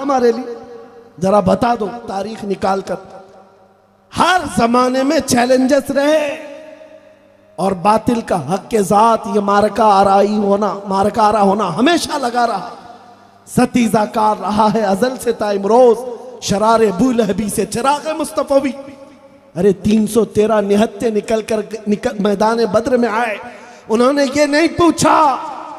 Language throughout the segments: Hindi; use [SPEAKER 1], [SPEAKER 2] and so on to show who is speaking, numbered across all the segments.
[SPEAKER 1] हमारे लिए? जरा बता दो तारीख निकाल कर। हर जमाने में चैलेंजेस रहे और बातिल का हक के साथ ये मारका आरा होना हमेशा लगा रहा। सतीजाकार रहा है अजल से ता इमरोज, शरारे बूलहबी से चिराग मुस्तफवी। अरे 313 निहत्ते निकल मैदान बद्र में आए। उन्होंने ये नहीं पूछा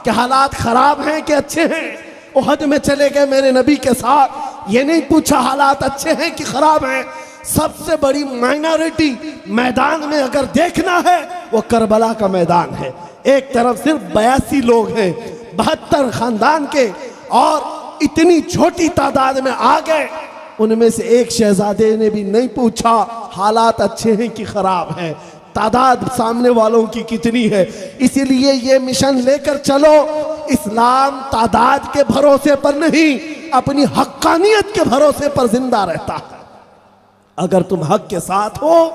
[SPEAKER 1] कि हालात खराब हैं कि अच्छे हैं। उहद में चले गए मेरे नबी के साथ, ये नहीं पूछा हालात अच्छे हैं कि खराब हैं। सबसे बड़ी माइनॉरिटी मैदान में अगर देखना है वो करबला का मैदान है। एक तरफ सिर्फ 82 लोग हैं 72 खानदान के, और इतनी छोटी तादाद में आ गए। उनमें से एक शहजादे ने भी नहीं पूछा हालात अच्छे हैं कि खराब हैं, तादाद सामने वालों की कितनी है। इसीलिए ये मिशन लेकर चलो। इस्लाम तादाद के भरोसे पर नहीं, अपनी हक्कानियत के भरोसे पर जिंदा रहता है। अगर तुम हक के साथ हो,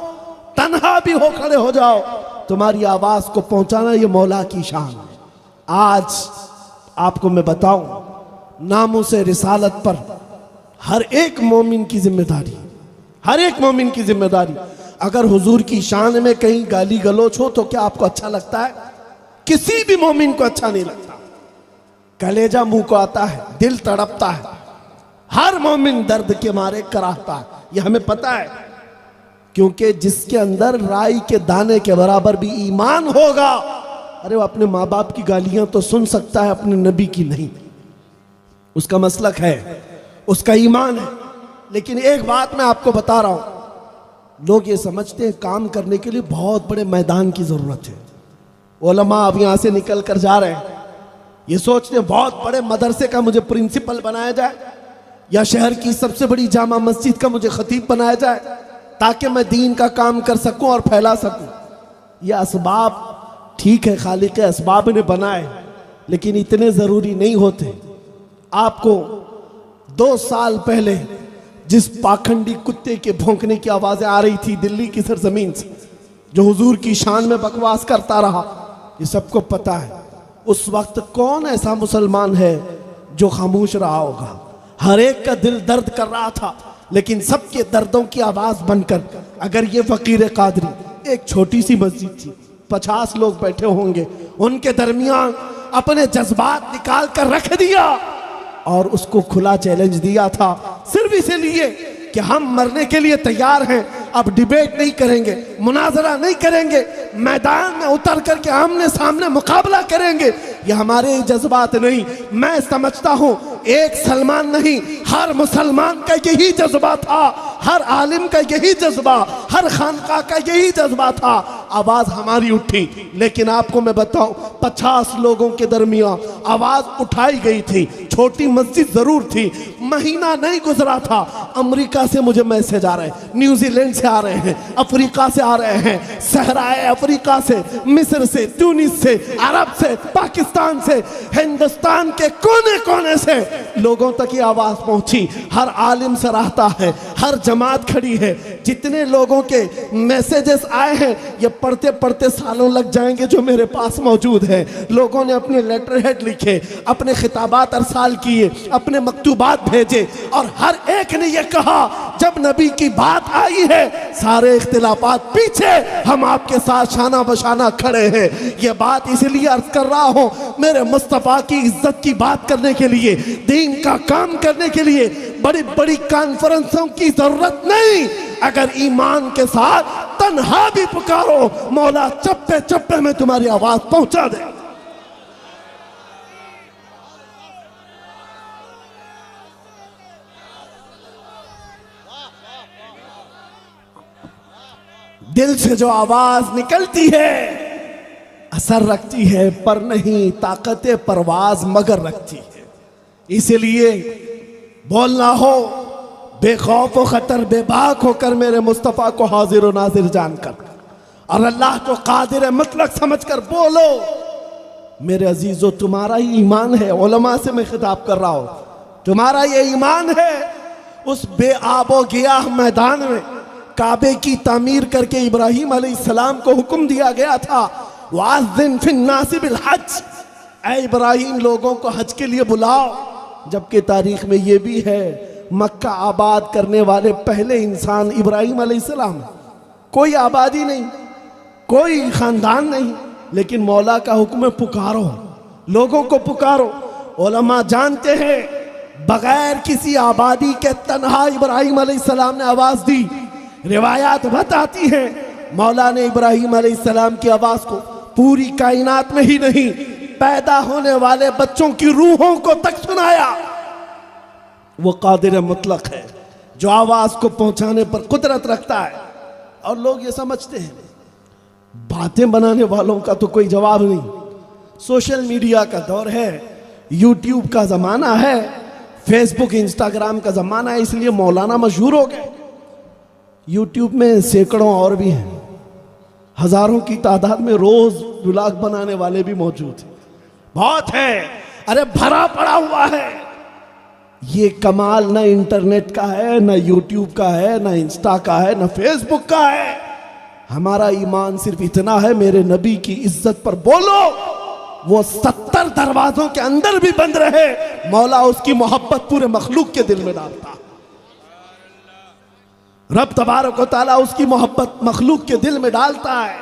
[SPEAKER 1] तन्हा भी हो खड़े हो जाओ, तुम्हारी आवाज को पहुंचाना ये मौला की शान है। आज आपको मैं बताऊं, नामूसे रिसालत पर हर एक मोमिन की जिम्मेदारी, हर एक मोमिन की जिम्मेदारी। अगर हुजूर की शान में कहीं गाली गलोच हो तो क्या आपको अच्छा लगता है? किसी भी मोमिन को अच्छा नहीं लगता। कलेजा मुंह को आता है, दिल तड़पता है, हर मोमिन दर्द के मारे कराहता है। यह हमें पता है, क्योंकि जिसके अंदर राई के दाने के बराबर भी ईमान होगा, अरे वो अपने माँ बाप की गालियां तो सुन सकता है, अपने नबी की नहीं। उसका मसलक है, उसका ईमान है। लेकिन एक बात मैं आपको बता रहा हूं, लोग ये समझते हैं काम करने के लिए बहुत बड़े मैदान की जरूरत है। उलमा अब यहां से निकल कर जा रहे हैं, ये सोचते हैं बहुत बड़े मदरसे का मुझे प्रिंसिपल बनाया जाए, या शहर की सबसे बड़ी जामा मस्जिद का मुझे खतीब बनाया जाए, ताकि मैं दीन का काम कर सकूं और फैला सकूं। ये असबाब ठीक है, खालिक असबाब ने बनाए, लेकिन इतने जरूरी नहीं होते। आपको 2 साल पहले जिस पाखंडी कुत्ते के भौंकने की आवाजें आ रही थी दिल्ली की सरजमीन से, जो हुजूर की शान में बकवास करता रहा, ये सबको पता है। उस वक्त कौन ऐसा मुसलमान है जो खामोश रहा होगा? हर एक का दिल दर्द कर रहा था, लेकिन सबके दर्दों की आवाज बनकर अगर ये फकीर कादरी, एक छोटी सी मस्जिद थी, 50 लोग बैठे होंगे, उनके दरमियान अपने जज्बात निकाल कर रख दिया और उसको खुला चैलेंज दिया था, सिर्फ इसलिए कि हम मरने के लिए तैयार हैं। अब डिबेट नहीं करेंगे, मुनाजरा नहीं करेंगे, मैदान में उतर करके आमने सामने मुकाबला करेंगे। ये हमारे जज्बात नहीं। मैं समझता हूं एक सलमान नहीं, हर मुसलमान का यही जज्बा था, हर आलिम का यही जज्बा, हर खानका का यही जज्बा था। आवाज हमारी उठी, लेकिन आपको मैं बताऊं 50 लोगों के दरमियान आवाज उठाई गई थी। छोटी मस्जिद जरूर थी, महीना नहीं गुजरा था, अमेरिका से मुझे मैसेज आ रहे हैं, न्यूजीलैंड से आ रहे हैं, अफ्रीका से आ रहे हैं, सहराए अफ्रीका से, मिस्र से, ट्यूनिस से, अरब से, पाकिस्तान से, हिंदुस्तान के कोने कोने से लोगों तक ये आवाज पहुंची। हर आलिम सराहता है, हर जमात खड़ी है। जितने लोगों के मैसेजेस आए हैं, ये पढ़ते पढ़ते सालों लग जाएंगे जो मेरे पास मौजूद है। लोगों ने अपने लेटर हेड लिखे, अपने खिताबात अरसाल किए, अपने मकतूबात भेजे, और हर एक ने यह कहा जब नबी की बात आई है सारे इख्तिलाफात पीछे, हम आपके साथ शाना बशाना खड़े हैं। यह बात इसलिए अर्ज कर रहा हूं, मेरे मुस्तफा की इज्जत की बात करने के लिए, दीन का काम करने के लिए बड़ी बड़ी कॉन्फ्रेंसों की जरूरत नहीं। अगर ईमान के साथ तन्हा भी पुकारो, मौला चप्पे चप्पे में तुम्हारी आवाज पहुंचा दे। दिल से जो आवाज निकलती है असर रखती है, पर नहीं ताकत परवाज मगर रखती है। इसलिए बोलना हो बेखौफ खतर बेबाक होकर मेरे मुस्तफ़ा को हाजिर और नाजिर जानकर, और अल्लाह को कादिर मुतलक समझकर बोलो। मेरे अजीजों, तुम्हारा ही ईमान है, उलमा से मैं खिताब कर रहा हूं, तुम्हारा ये ईमान है। उस बेआबो गियाह मैदान में काबे की तामीर करके इब्राहिम अलैहिस्सलाम को हुक्म दिया गया था, वाज़िन फिन्नासि बिल हज, ऐ इब्राहिम लोगों को हज के लिए बुलाओ। जबकि तारीख में ये भी है मक्का आबाद करने वाले पहले इंसान इब्राहिम अलैहिस्सलाम। कोई आबादी नहीं, कोई खानदान नहीं, लेकिन मौला का हुक्म है पुकारो, लोगों को पुकारो। उलमा जानते हैं बगैर किसी आबादी के तन्हा इब्राहिम अलैहिस्सलाम ने आवाज दी। रिवायात बताती हैं मौला ने इब्राहिम अलैहिस्सलाम की आवाज को पूरी कायनात में ही नहीं, पैदा होने वाले बच्चों की रूहों को तक सुनाया। वो कादिर मुतलक है जो आवाज को पहुंचाने पर कुदरत रखता है। और लोग ये समझते हैं बातें बनाने वालों का तो कोई जवाब नहीं। सोशल मीडिया का दौर है, यूट्यूब का जमाना है, फेसबुक इंस्टाग्राम का जमाना है, इसलिए मौलाना मशहूर हो गए। यूट्यूब में सैकड़ों और भी हैं, हजारों की तादाद में रोज व्लॉग बनाने वाले भी मौजूद हैं, बहुत है। अरे भरा पड़ा हुआ है। ये कमाल न इंटरनेट का है, न यूट्यूब का है, न इंस्टा का है, न फेसबुक का है। हमारा ईमान सिर्फ इतना है, मेरे नबी की इज्जत पर बोलो, वो 70 दरवाजों के अंदर भी बंद रहे, मौला उसकी मोहब्बत पूरे मखलूक के दिल में डालता। रब तबारक व तआला उसकी मोहब्बत मखलूक के दिल में डालता है।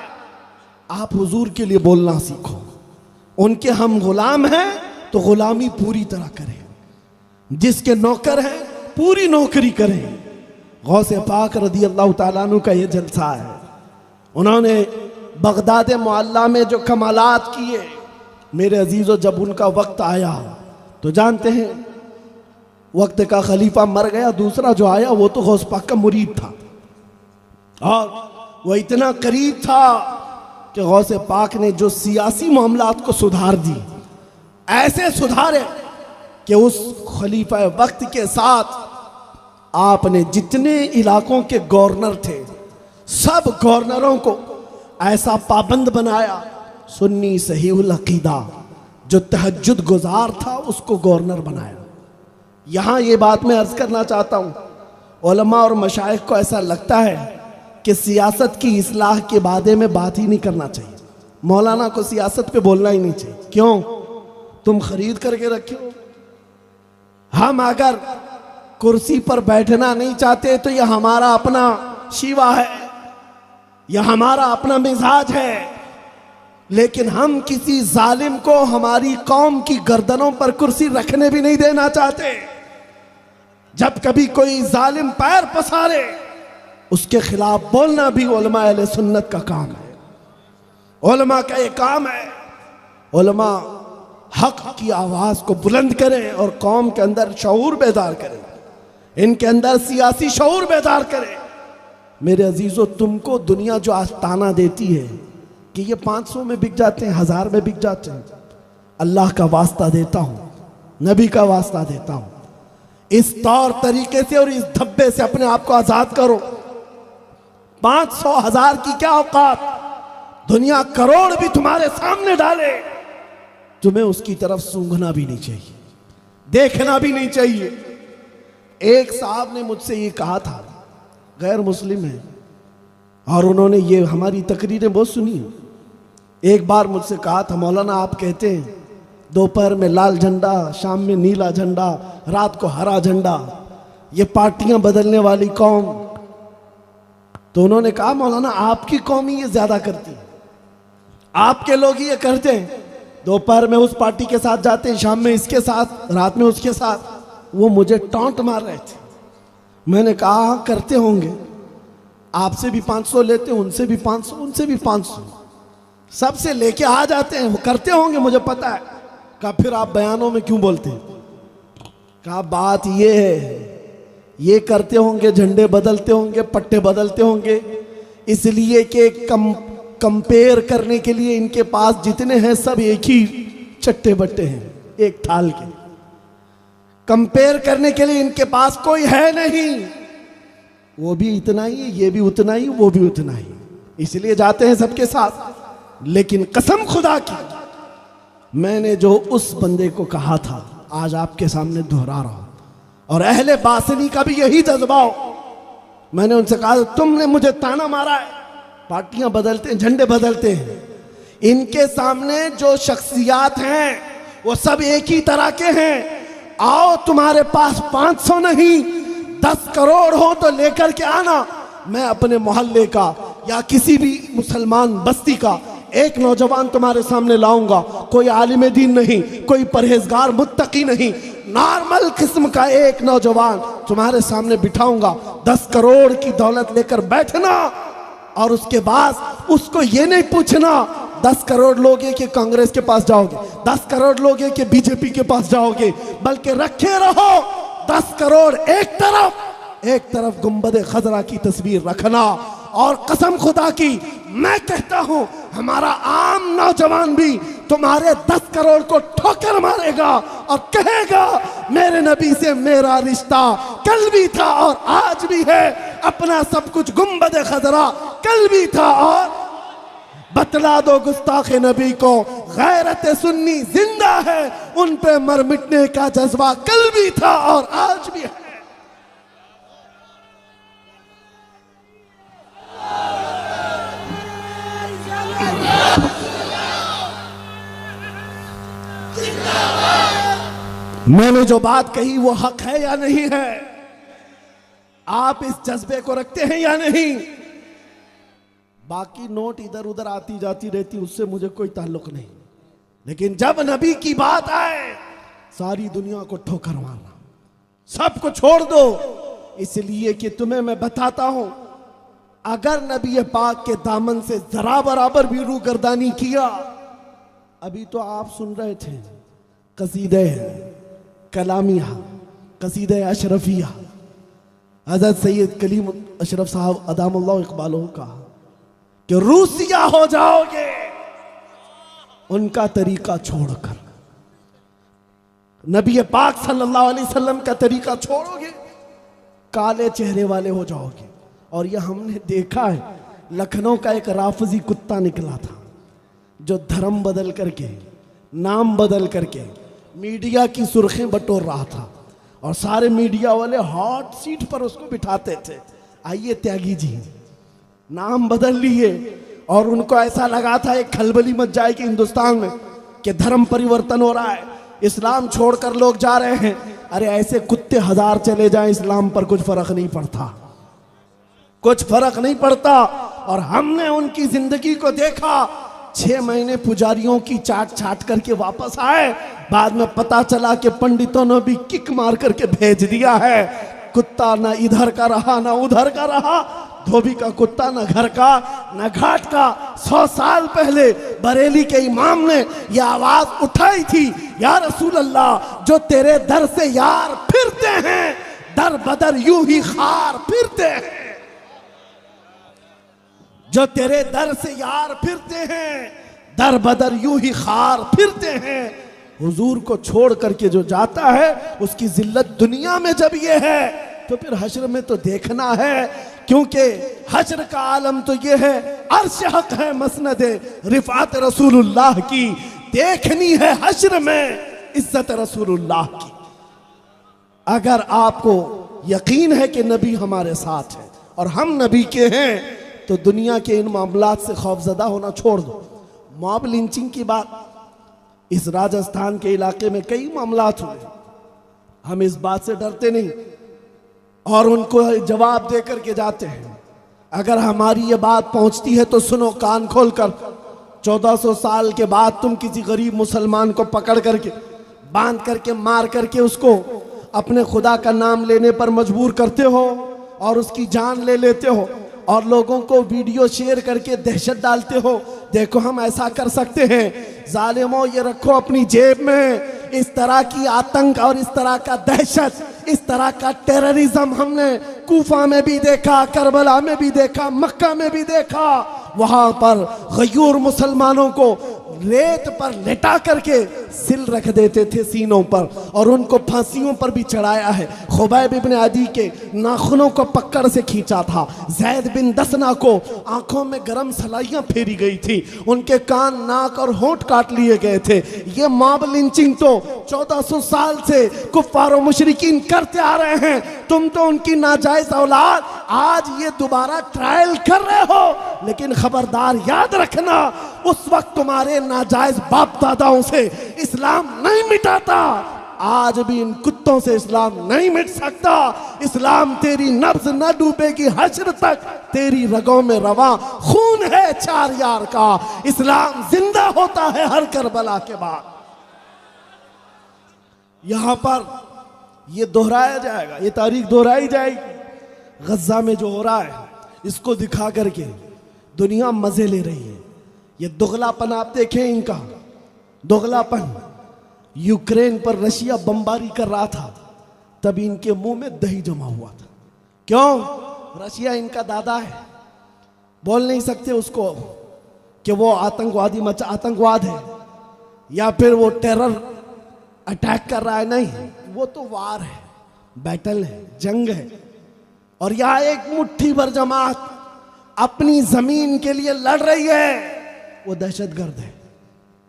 [SPEAKER 1] आप हुजूर के लिए बोलना सीखो। उनके हम गुलाम हैं तो गुलामी पूरी तरह करें, जिसके नौकर हैं पूरी नौकरी करें। गौसे पाक रदी अल्लाह तआला अन्हु का ये जलसा है। उन्होंने बगदाद मुअल्ला में जो कमालात किए, मेरे अजीजों, जब उनका वक्त आया तो जानते हैं वक्त का खलीफा मर गया, दूसरा जो आया वो तो गौस पाक का मुरीद था, और वो इतना करीब था कि गौसे पाक ने जो सियासी मामलात को सुधार दी, ऐसे सुधारे कि उस खलीफा वक्त के साथ आपने जितने इलाकों के गवर्नर थे सब गवर्नरों को ऐसा पाबंद बनाया। सुन्नी सहीहुल अकीदा जो तहज्जुद गुजार था उसको गवर्नर बनाया। यहाँ ये बात मैं अर्ज करना चाहता हूँ, उलमा और मशाइख को ऐसा लगता है कि सियासत की इस्लाह के बारे में बात ही नहीं करना चाहिए, मौलाना को सियासत पे बोलना ही नहीं चाहिए। क्यों? तुम खरीद करके रखे हो। हम अगर कुर्सी पर बैठना नहीं चाहते तो यह हमारा अपना शिवा है, यह हमारा अपना मिजाज है, लेकिन हम किसी जालिम को हमारी कौम की गर्दनों पर कुर्सी रखने भी नहीं देना चाहते। जब कभी कोई जालिम पैर पसारे उसके खिलाफ बोलना भी उलमा अहले सुन्नत का काम है, उलमा का ये काम है। उलमा हक की आवाज को बुलंद करें और कौम के अंदर शऊर बेदार करें, इनके अंदर सियासी शऊर बेदार करें। मेरे अजीजों, तुमको दुनिया जो आस्ताना देती है कि ये 500 में बिक जाते हैं, 1000 में बिक जाते हैं, अल्लाह का वास्ता देता हूं, नबी का वास्ता देता हूं, इस तौर तरीके से और इस धब्बे से अपने आप को आजाद करो। 500 1000 की क्या औकात, दुनिया करोड़ भी तुम्हारे सामने डाले, तुम्हें उसकी तरफ सूंघना भी नहीं चाहिए, देखना भी नहीं चाहिए। एक साहब ने मुझसे ये कहा था, गैर मुस्लिम है, और उन्होंने ये हमारी तकरीरें बहुत सुनी हैं। एक बार मुझसे कहा था, मौलाना आप कहते हैं दोपहर में लाल झंडा, शाम में नीला झंडा, रात को हरा झंडा, ये पार्टियां बदलने वाली कौम। तो उन्होंने कहा, मौलाना आपकी कौम ही ये ज्यादा करती है, आपके लोग ही ये करते हैं, दोपहर में उस पार्टी के साथ जाते हैं, शाम में इसके साथ, रात में उसके साथ। वो मुझे टॉन्ट मार रहे थे। मैंने कहा करते होंगे, आपसे भी 500 लेते हैं, उनसे भी 500, उनसे भी 500, सबसे लेके आ जाते हैं, वो करते होंगे, मुझे पता है। कहा फिर आप बयानों में क्यों बोलते हैं? कहा बात ये है, ये करते होंगे, झंडे बदलते होंगे, पट्टे बदलते होंगे, इसलिए कि कंपेयर करने के लिए इनके पास जितने हैं सब एक ही चट्टे बट्टे हैं, एक थाल के। कंपेयर करने के लिए इनके पास कोई है नहीं, वो भी इतना ही, ये भी उतना ही, वो भी उतना ही, इसलिए जाते हैं सबके साथ। लेकिन कसम खुदा की, मैंने जो उस बंदे को कहा था आज आपके सामने दोहरा रहा हूं, और अहले बासनी का भी यही जज्बा हो। मैंने उनसे कहा तुमने मुझे ताना मारा है, पार्टियां बदलते हैं, झंडे बदलते हैं, इनके सामने जो शख्सियात हैं वो सब एक ही तरह के हैं। आओ, तुम्हारे पास 500 नहीं 10 करोड़ हो तो लेकर के आना। मैं अपने मोहल्ले का या किसी भी मुसलमान बस्ती का एक नौजवान तुम्हारे सामने लाऊंगा, कोई आलिम दीन नहीं, कोई परहेजगार मुत्तकी नहीं, नॉर्मल किस्म का एक नौजवान तुम्हारे सामने बिठाऊंगा। 10 करोड़ की दौलत लेकर बैठना और उसके बाद उसको ये नहीं पूछना 10 करोड़ लोगे कि कांग्रेस के पास जाओगे, 10 करोड़ लोगे कि बीजेपी के पास जाओगे, बल्कि रखे रहो 10 करोड़ एक तरफ गुंबद खजरा की तस्वीर रखना। और कसम खुदा की मैं कहता हूं हमारा आम नौजवान भी तुम्हारे 10 करोड़ को ठोकर मारेगा और कहेगा मेरे नबी से मेरा रिश्ता कल भी था और आज भी है, अपना सब कुछ गुंबद खजरा कल भी था और बतला दो गुस्ताखे नबी को गैरत सुन्नी जिंदा है, उन पे मर मिटने का जज्बा कल भी था और आज भी है। मैंने जो बात कही वो हक है या नहीं है? आप इस जज्बे को रखते हैं या नहीं? बाकी नोट इधर उधर आती जाती रहती, उससे मुझे कोई ताल्लुक नहीं, लेकिन जब नबी की बात आए सारी दुनिया को ठोकर मारना, सब को छोड़ दो। इसलिए कि तुम्हें मैं बताता हूं, अगर नबी पाक के दामन से जरा बराबर भी रूगर्दानी किया, अभी तो आप सुन रहे थे कसीदे कलामिया, कसीदे अशरफिया, हज़रत सैयद कलीम अशरफ साहब अदामुल्लाह इकबालों का कि रूसिया हो जाओगे उनका तरीका छोड़कर, नबी पाक सल्लल्लाहु अलैहि वसल्लम का तरीका छोड़ोगे, काले चेहरे वाले हो जाओगे। और यह हमने देखा है, लखनऊ का एक राफजी कुत्ता निकला था जो धर्म बदल करके, नाम बदल करके मीडिया की सुर्खियां बटोर रहा था और सारे मीडिया वाले हॉट सीट पर उसको बिठाते थे। आइए त्यागी जी, नाम बदल लिए और उनको ऐसा लगा था एक खलबली मच जाएगी हिंदुस्तान में कि धर्म परिवर्तन हो रहा है, इस्लाम छोड़कर लोग जा रहे हैं। अरे ऐसे कुत्ते 1000 चले जाएं, इस्लाम पर कुछ फर्क नहीं पड़ता, कुछ फर्क नहीं पड़ता। और हमने उनकी जिंदगी को देखा, 6 महीने पुजारियों की चाट छाट करके वापस आए, बाद में पता चला कि पंडितों ने भी किक मार करके भेज दिया है। कुत्ता ना इधर का रहा ना उधर का रहा, धोबी का कुत्ता न घर का न घाट का। 100 साल पहले बरेली के इमाम ने यह आवाज उठाई थी, या रसूल अल्लाह, जो तेरे दर से यार फिरते हैं दर बदर यूं ही खार फिरते हैं, जो तेरे दर से यार फिरते हैं दर बदर यूं ही खार फिरते हैं। हुजूर को छोड़ करके जो जाता है उसकी जिल्लत दुनिया में जब ये है तो फिर हश्र में तो देखना है, क्योंकि हश्र का आलम तो ये है, अर्श हक है मसनद रिफात रसूलुल्लाह की, देखनी है हश्र में इज्जत रसूलुल्लाह की। अगर आपको यकीन है कि नबी हमारे साथ है और हम नबी के हैं, तो दुनिया के इन मामलात से खौफजदा होना छोड़ दो। मॉब लिंचिंग की बात, इस राजस्थान के इलाके में कई मामलात हुए, हम इस बात से डरते नहीं और उनको जवाब दे करके जाते हैं। अगर हमारी ये बात पहुंचती है तो सुनो कान खोल कर। 1400 साल के बाद तुम किसी गरीब मुसलमान को पकड़ करके, बांध करके, मार करके उसको अपने खुदा का नाम लेने पर मजबूर करते हो और उसकी जान ले लेते हो और लोगों को वीडियो शेयर करके दहशत डालते हो। देखो हम ऐसा कर सकते हैं, जालिमों ये रखो अपनी जेब में। इस तरह की आतंक और इस तरह का दहशत, इस तरह का टेररिज्म हमने कूफा में भी देखा, करबला में भी देखा, मक्का में भी देखा। वहां पर गयूर मुसलमानों को रेत पर लेटा करके सिल रख देते थे सीनों पर और उनको फांसियों पर भी चढ़ाया है। खुबैब इब्न अदी के नाखूनों को पकड़ से खींचा था। ज़ैद बिन दसना को आंखों में गरम सलाइयां फेरी गई थी, उनके कान, नाक और होंठ काट लिए गए थे। ये मॉब लिंचिंग तो 1400 साल से कुफ्फार और मुशरिकीन करते आ रहे हैं। तुम तो उनकी नाजायज औलाद, आज ये दोबारा ट्रायल कर रहे हो। लेकिन खबरदार याद रखना, उस वक्त तुम्हारे नाजायज बाप दादाओं से इस्लाम नहीं मिटाता, आज भी इन कुत्तों से इस्लाम नहीं मिट सकता। इस्लाम तेरी नब्ज न डूबेगी हश्र तक, तेरी रगों में रवा खून है चार यार का। इस्लाम जिंदा होता है हर करबला के बाद। यहां पर यह दोहराया जाएगा, ये तारीख दोहराई जाएगी। गज्जा में जो हो रहा है इसको दिखा करके दुनिया मजे ले रही है। ये दुगलापन आप देखें, इनका दुगलापन। यूक्रेन पर रशिया बमबारी कर रहा था, तभी इनके मुंह में दही जमा हुआ था। क्यों? रशिया इनका दादा है, बोल नहीं सकते उसको कि वो आतंकवादी आतंकवाद है या फिर वो टेरर अटैक कर रहा है। नहीं, वो तो वार है, बैटल है, जंग है। और यहां एक मुट्ठी भर जमात अपनी जमीन के लिए लड़ रही है। वो दहशतगर्द है,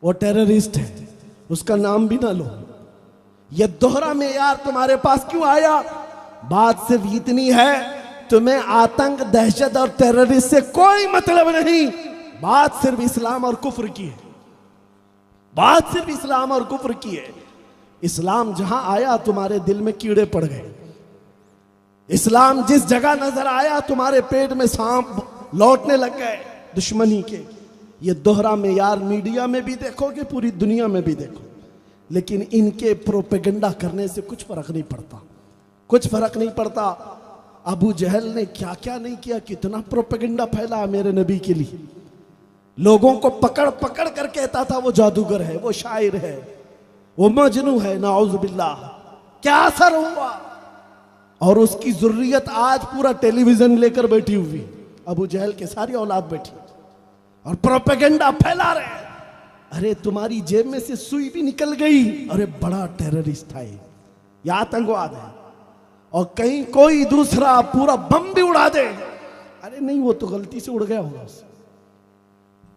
[SPEAKER 1] वो टेररिस्ट है, उसका नाम भी ना लो। ये दोहरा मेयार तुम्हारे पास क्यों आया? बात सिर्फ इतनी है, तुम्हें आतंक, दहशत और टेररिस्ट से कोई मतलब नहीं। बात सिर्फ इस्लाम और कुफ्र की है। बात सिर्फ इस्लाम और कुफ्र की है। इस्लाम जहां आया तुम्हारे दिल में कीड़े पड़ गए। इस्लाम जिस जगह नजर आया तुम्हारे पेट में सांप लौटने लग गए दुश्मनी के। ये दोहरा मेयार मीडिया में भी देखोगे, पूरी दुनिया में भी देखो, लेकिन इनके प्रोपेगेंडा करने से कुछ फर्क नहीं पड़ता, कुछ फर्क नहीं पड़ता। अबू जहल ने क्या क्या नहीं किया, कितना प्रोपेगेंडा फैला मेरे नबी के लिए। लोगों को पकड़ पकड़ कर कहता था वो जादूगर है, वो शायर है, वो मजनू है, नाउज़ बिल्लाह। क्या असर हुआ? और उसकी जुर्रियत आज पूरा टेलीविजन लेकर बैठी हुई, अबू जहल के सारी औलाद बैठी और प्रोपेगेंडा फैला रहे हैं। अरे तुम्हारी जेब में से सुई भी निकल गई, अरे बड़ा टेररिस्ट था ये आतंकवाद है। और कहीं कोई दूसरा पूरा बम भी उड़ा दे, अरे नहीं वो तो गलती से उड़ गया होगा,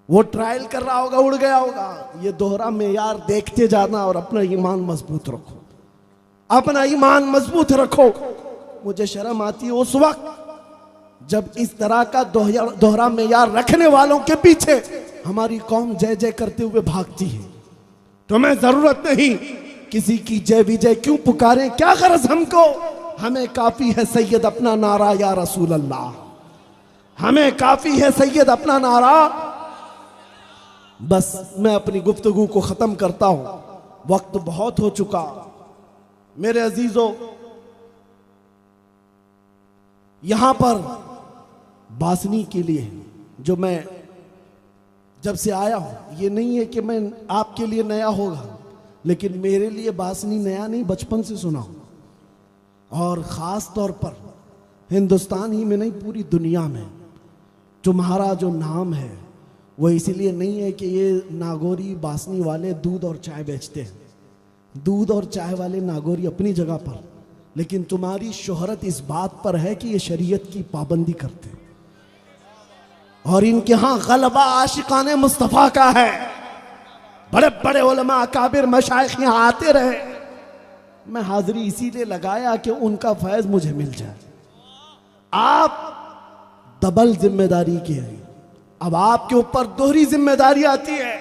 [SPEAKER 1] वो ट्रायल कर रहा होगा, उड़ गया होगा। ये दोहरा मेयार देखते जाना और अपना ईमान मजबूत रखो, अपना ईमान मजबूत रखो। मुझे शर्म आती है उस वक्त जब इस तरह का दोहरा मेयार रखने वालों के पीछे हमारी कौम जय जय करते हुए भागती है। तुम्हें जरूरत नहीं किसी की जय विजय, क्यों पुकारें, क्या गरज हमको। हमें काफी है सैयद अपना नारा या रसूल अल्लाह, हमें काफी है सैयद अपना नारा। बस मैं अपनी गुफ्तगू को खत्म करता हूं, वक्त बहुत हो चुका। मेरे अजीजों, यहां पर बासनी के लिए जो मैं जब से आया हूं, ये नहीं है कि मैं आपके लिए नया होगा, लेकिन मेरे लिए बासनी नया नहीं, बचपन से सुना हूं। और ख़ास तौर पर हिंदुस्तान ही में नहीं, पूरी दुनिया में तुम्हारा जो नाम है वो इसलिए नहीं है कि ये नागौरी बासनी वाले दूध और चाय बेचते हैं। दूध और चाय वाले नागौरी अपनी जगह पर, लेकिन तुम्हारी शोहरत इस बात पर है कि ये शरीयत की पाबंदी करते हैं और इनके यहाँ गलबा आशिकाने मुस्तफ़ा का है। बड़े बड़े उलमा काबिर मशाइख यहाँ आते रहे, मैं हाजिरी इसीलिए लगाया कि उनका फैज मुझे मिल जाए। आप डबल जिम्मेदारी के हैं, अब आपके ऊपर दोहरी जिम्मेदारी आती है।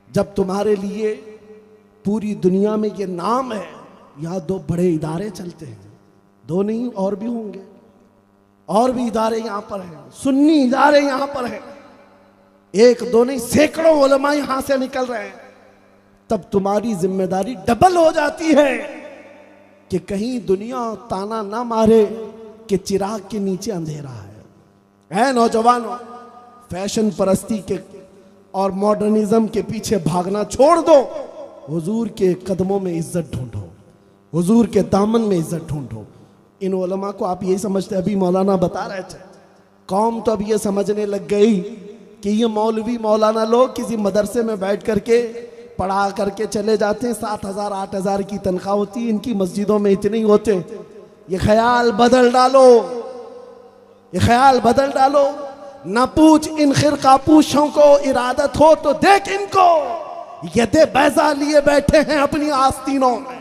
[SPEAKER 1] जब तुम्हारे लिए पूरी दुनिया में ये नाम है, यहाँ दो बड़े इदारे चलते हैं, दो नहीं और भी होंगे, और भी इदारे यहाँ पर हैं, सुन्नी इदारे यहाँ पर हैं, एक दो नहीं सैकड़ों उलमा यहाँ से निकल रहे हैं। तब तुम्हारी जिम्मेदारी डबल हो जाती है कि कहीं दुनिया ताना ना मारे कि चिराग के नीचे अंधेरा है। ऐ नौजवानों, फैशन परस्ती के और मॉडर्निज्म के पीछे भागना छोड़ दो, हुजूर के कदमों में इज्जत ढूंढो, हुजूर के दामन में इज्जत ढूंढो। इन उलमा को आप यही समझते, अभी मौलाना बता रहे थे, कौम तो अब ये समझने लग गई कि ये मौलवी मौलाना लोग किसी मदरसे में बैठ करके पढ़ा करके चले जाते हैं, 7,000 8,000 की तनख्वाह होती है, इनकी मस्जिदों में इतने ही होते। ये ख्याल बदल डालो, ये ख्याल बदल डालो। न पूछ इन खिरकापूशों को इरादत हो तो देख इनको, यदे बैजा लिए बैठे हैं अपनी आस्तीनों में।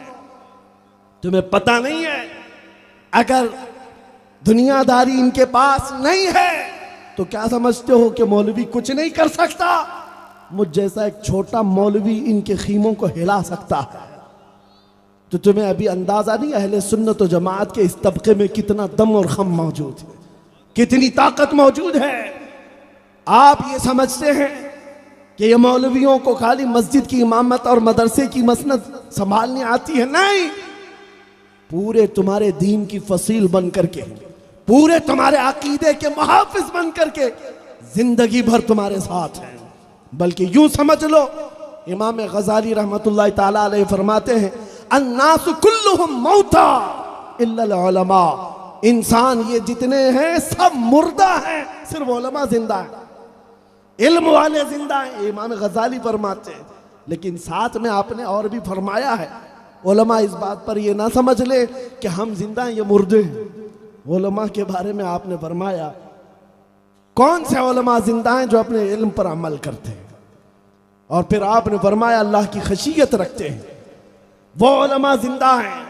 [SPEAKER 1] तुम्हें पता नहीं है, अगर दुनियादारी इनके पास नहीं है तो क्या समझते हो कि मौलवी कुछ नहीं कर सकता? मुझ जैसा एक छोटा मौलवी इनके खीमों को हिला सकता है। तो तुम्हें अभी अंदाजा नहीं अहले सुन्नत व जमात के इस तबके में कितना दम और खम मौजूद है, कितनी ताकत मौजूद है। आप ये समझते हैं कि ये मौलवियों को खाली मस्जिद की इमामत और मदरसे की मसनद संभालनी आती है? नहीं, पूरे तुम्हारे दीन की फसील बन करके, पूरे तुम्हारे अकीदे के मुहाफिज बन करके जिंदगी भर तुम्हारे साथ हैं। बल्कि यूं समझ लो, इमाम गजाली रहमतुल्लाह ताला अलैह फरमाते हैं, अन्नासु कुल्लुहुम मौता इल्लल उलमा। इंसान ये जितने हैं सब मुर्दा हैं, सिर्फ उलमा जिंदा है, इल्म वाले जिंदा हैं, इमाम गजाली फरमाते हैं। लेकिन साथ में आपने और भी फरमाया है, उलमा इस बात पर ये ना समझ ले कि हम जिंदा हैं, ये मुर्दे हैं। उलमा के बारे में आपने फरमाया, कौन से उलमा जिंदा हैं? जो अपने इल्म पर अमल करते हैं। और फिर आपने फरमाया अल्लाह की खशियत रखते हैं, वो उलमा जिंदा हैं।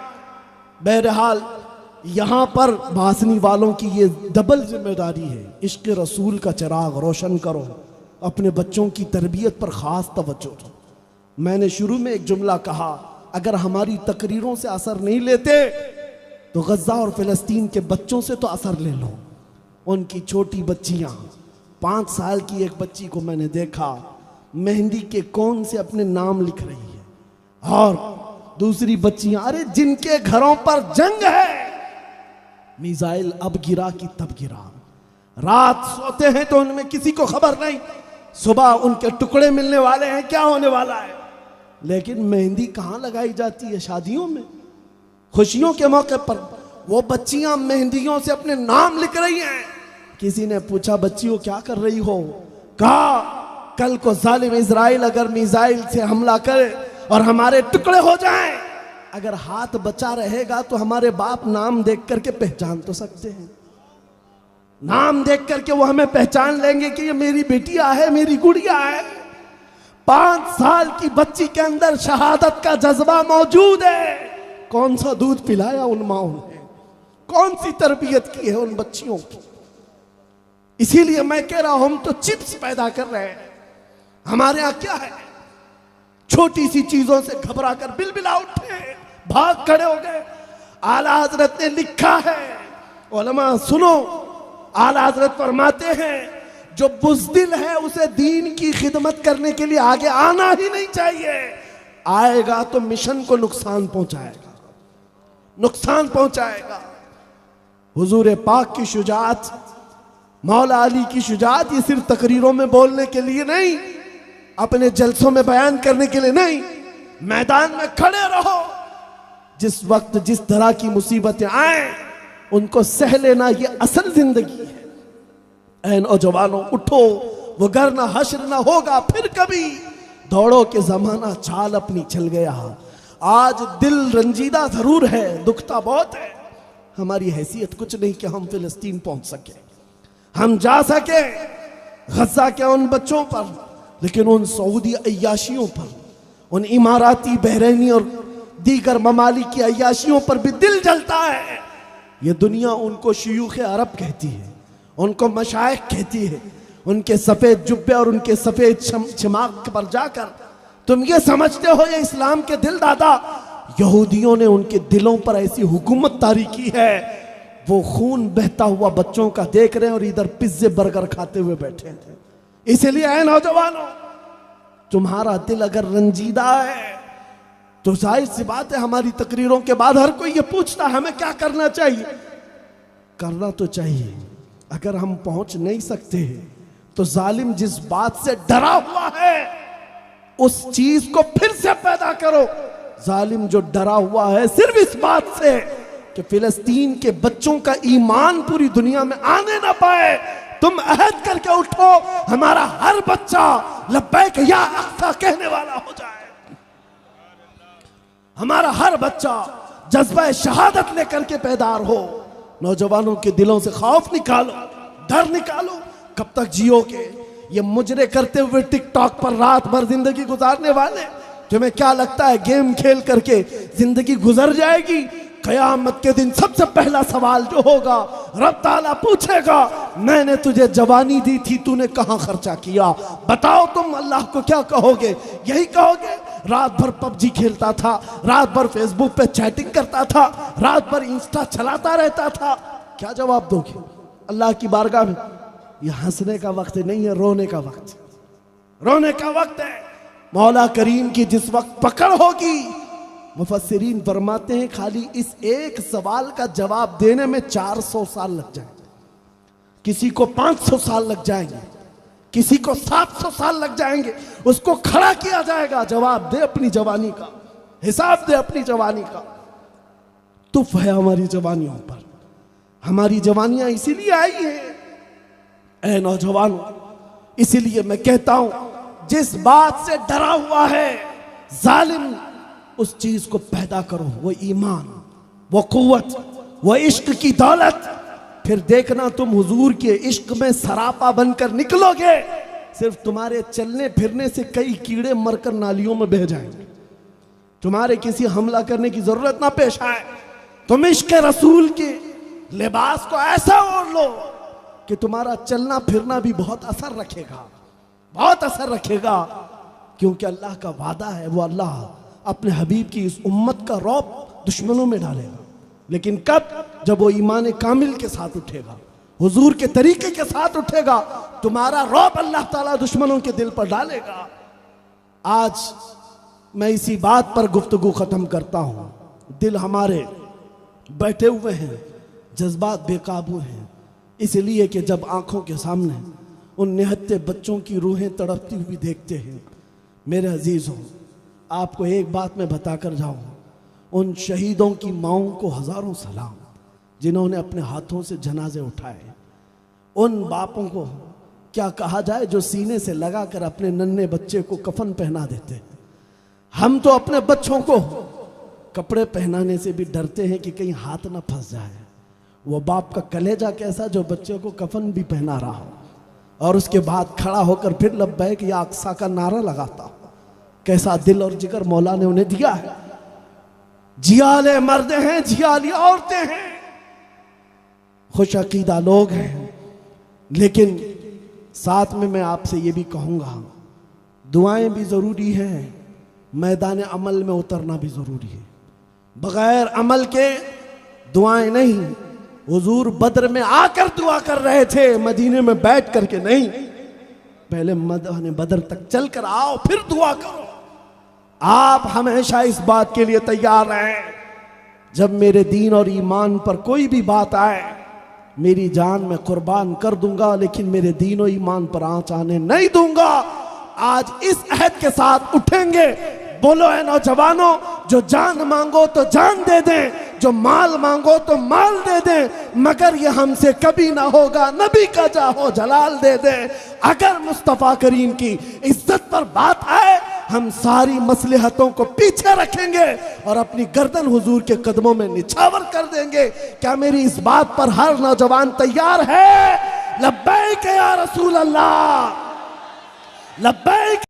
[SPEAKER 1] बहरहाल यहाँ पर भासनी वालों की ये डबल जिम्मेदारी है, इश्क रसूल का चिराग रोशन करो, अपने बच्चों की तरबियत पर ख़ास तवज्जो दो। मैंने शुरू में एक जुमला कहा, अगर हमारी तकरीरों से असर नहीं लेते तो गज़ा और फ़िलिस्तीन के बच्चों से तो असर ले लो। उनकी छोटी बच्चियाँ, 5 साल की एक बच्ची को मैंने देखा, मेहंदी के कौन से अपने नाम लिख रही है, और दूसरी बच्चियाँ, अरे जिनके घरों पर जंग है, मिसाइल अब गिरा कि तब गिरा, रात सोते हैं तो उनमें किसी को खबर नहीं, सुबह उनके टुकड़े मिलने वाले हैं, क्या होने वाला है। लेकिन मेहंदी कहाँ लगाई जाती है? शादियों में, खुशियों के मौके पर वो बच्चियां मेहंदियों से अपने नाम लिख रही हैं। किसी ने पूछा, बच्चियों क्या कर रही हो? कहा, कल को जालिम इजराइल अगर मिसाइल से हमला करे और हमारे टुकड़े हो जाएं, अगर हाथ बचा रहेगा तो हमारे बाप नाम देख करके पहचान तो सकते हैं, नाम देख करके वो हमें पहचान लेंगे कि ये मेरी बेटिया है, मेरी गुड़िया है। 5 साल की बच्ची के अंदर शहादत का जज्बा मौजूद है। कौन सा दूध पिलाया उन माओं ने, कौन सी तरबियत की है उन बच्चियों की। इसीलिए मैं कह रहा हूं, हम तो चिप्स पैदा कर रहे हैं। हमारे यहां क्या है, छोटी सी चीजों से घबरा कर बिलबिला उठे, भाग खड़े हो गए। आला हजरत ने लिखा है, उलमा सुनो, आला हजरत फरमाते हैं, जो बुज़दिल है उसे दीन की खिदमत करने के लिए आगे आना ही नहीं चाहिए। आएगा तो मिशन को नुकसान पहुंचाएगा, नुकसान पहुंचाएगा। हुजूर पाक की शुजाअत, मौला अली की शुजाअत, ये सिर्फ तकरीरों में बोलने के लिए नहीं, अपने जलसों में बयान करने के लिए नहीं, मैदान में खड़े रहो। जिस वक्त जिस तरह की मुसीबतें आए उनको सह लेना, ये असल जिंदगी है। ऐ नौजवानों, उठो, वो गरना हश्र ना होगा फिर कभी, दौड़ो के जमाना चाल अपनी चल गया। आज दिल रंजीदा जरूर है, दुखता बहुत है। हमारी हैसियत कुछ नहीं कि हम फिलिस्तीन पहुंच सके, हम जा सके गजा के उन बच्चों पर, लेकिन उन सऊदी अय्याशियों पर, उन इमाराती, बहरैनी और दीगर ममालिक की अय्याशियों पर भी दिल जलता है। ये दुनिया उनको शयूख अरब कहती है, उनको मशाइख कहती है। उनके सफ़ेद जुब्बे और उनके सफ़ेद चिमाग पर जाकर तुम ये समझते हो ये इस्लाम के दिल दादा। यहूदियों ने उनके दिलों पर ऐसी हुकूमत तारी की है, वो खून बहता हुआ बच्चों का देख रहे हैं और इधर पिज्जे बर्गर खाते हुए बैठे थे। इसलिए ऐ नौजवानों, तुम्हारा दिल अगर रंजीदा है तो जाहिर सी बात है, हमारी तकरीरों के बाद हर कोई ये पूछता है हमें क्या करना चाहिए। करना तो चाहिए। अगर हम पहुंच नहीं सकते तो जालिम जिस बात से डरा हुआ है उस चीज को फिर से पैदा करो। जालिम जो डरा हुआ है सिर्फ इस बात से कि फिलिस्तीन के बच्चों का ईमान पूरी दुनिया में आने ना पाए। तुम अहद करके उठो, हमारा हर बच्चा लब्बैक या अक्सा कहने वाला हो जाए, हमारा हर बच्चा जज्बा शहादत लेकर के पैदार हो। नौजवानों के दिलों से खौफ निकालो, डर निकालो। कब तक जियोगे? ये मुजरे करते हुए टिकटॉक पर रात भर जिंदगी गुजारने वाले, तुम्हें क्या लगता है गेम खेल करके जिंदगी गुजर जाएगी? कयामत के दिन सबसे पहला सवाल जो होगा, रब ताला पूछेगा, मैंने तुझे जवानी दी थी, तूने कहां खर्चा किया? बताओ तुम अल्लाह को क्या कहोगे? यही कहोगे रात भर पबजी खेलता था, रात भर फेसबुक पे चैटिंग करता था, रात भर इंस्टा चलाता रहता था, क्या जवाब दोगे अल्लाह की बारगाह में? ये हंसने का वक्त नहीं है, रोने का वक्त, रोने का वक्त है। मौला करीम की जिस वक्त पकड़ होगी, मुफस्सिरीन फरमाते हैं खाली इस एक सवाल का जवाब देने में 400 साल लग जाएंगे, किसी को 500 साल लग जाएंगे, किसी को 700 साल लग जाएंगे। उसको खड़ा किया जाएगा, जवाब दे अपनी जवानी का, हिसाब दे अपनी जवानी का। तुफ है हमारी जवानियों पर, हमारी जवानियां इसीलिए आई है ऐ नौजवानों। इसीलिए मैं कहता हूं, जिस बात से डरा हुआ है जालिम, उस चीज को पैदा करो, वो ईमान, वो कुव्वत, वो इश्क की दौलत। फिर देखना तुम हुजूर के इश्क में सरापा बनकर निकलोगे। सिर्फ तुम्हारे चलने फिरने से कई कीड़े मरकर नालियों में बह जाएंगे, तुम्हारे किसी हमला करने की जरूरत ना पेश आए। तुम इश्क रसूल के लिबास को ऐसा ओढ़ लो कि तुम्हारा चलना फिरना भी बहुत असर रखेगा, बहुत असर रखेगा। क्योंकि अल्लाह का वादा है, वो अल्लाह अपने हबीब की इस उम्मत का रौब दुश्मनों में डालेगा। लेकिन कब? जब वो ईमान कामिल के साथ उठेगा, हुजूर के तरीके के साथ उठेगा, तुम्हारा रौब अल्लाह ताला दुश्मनों के दिल पर डालेगा। आज मैं इसी बात पर गुफ्तगू खत्म करता हूं। दिल हमारे बैठे हुए हैं, जज्बात बेकाबू हैं, इसलिए कि जब आंखों के सामने उन निहत्ते बच्चों की रूहें तड़पती हुई देखते हैं। मेरे अजीज हो, आपको एक बात मैं बताकर जाऊं, उन शहीदों की माओं को हजारों सलाम, जिन्होंने अपने हाथों से जनाजे उठाए। उन बापों को क्या कहा जाए जो सीने से लगाकर अपने नन्हे बच्चे को कफन पहना देते। हम तो अपने बच्चों को कपड़े पहनाने से भी डरते हैं कि कहीं हाथ ना फंस जाए। वो बाप का कलेजा कैसा जो बच्चे को कफन भी पहना रहा हो और उसके बाद खड़ा होकर फिर लब्बैक या अक्सा का नारा लगाता हो। कैसा दिल और जिगर मौला ने उन्हें दिया है। जियाले मर्द हैं, जियाली औरतें हैं, खुश अकीदा लोग हैं। लेकिन साथ में मैं आपसे ये भी कहूँगा, दुआएं भी ज़रूरी हैं, मैदान अमल में उतरना भी ज़रूरी है। बगैर अमल के दुआएं नहीं। हुजूर बद्र में आकर दुआ कर रहे थे, मदीने में बैठ करके नहीं। पहले मैदान बद्र तक चल कर आओ, फिर दुआ करो। आप हमेशा इस बात के लिए तैयार रहें, जब मेरे दीन और ईमान पर कोई भी बात आए, मेरी जान मैं कुर्बान कर दूंगा, लेकिन मेरे दीन और ईमान पर आंच आने नहीं दूंगा। आज इस अहद के साथ उठेंगे। बोलो ऐ नौजवानों, जो जान मांगो तो जान दे दें, जो माल मांगो तो माल दे दें, मगर ये हमसे कभी ना होगा नबी का जाहो जलाल दे दें। अगर मुस्तफ़ा करीम की इज्जत पर बात आए, हम सारी मसलहतों को पीछे रखेंगे और अपनी गर्दन हुजूर के कदमों में निछावर कर देंगे। क्या मेरी इस बात पर हर नौजवान तैयार है? लब्बैक या रसूल अल्लाह, लब्बैक।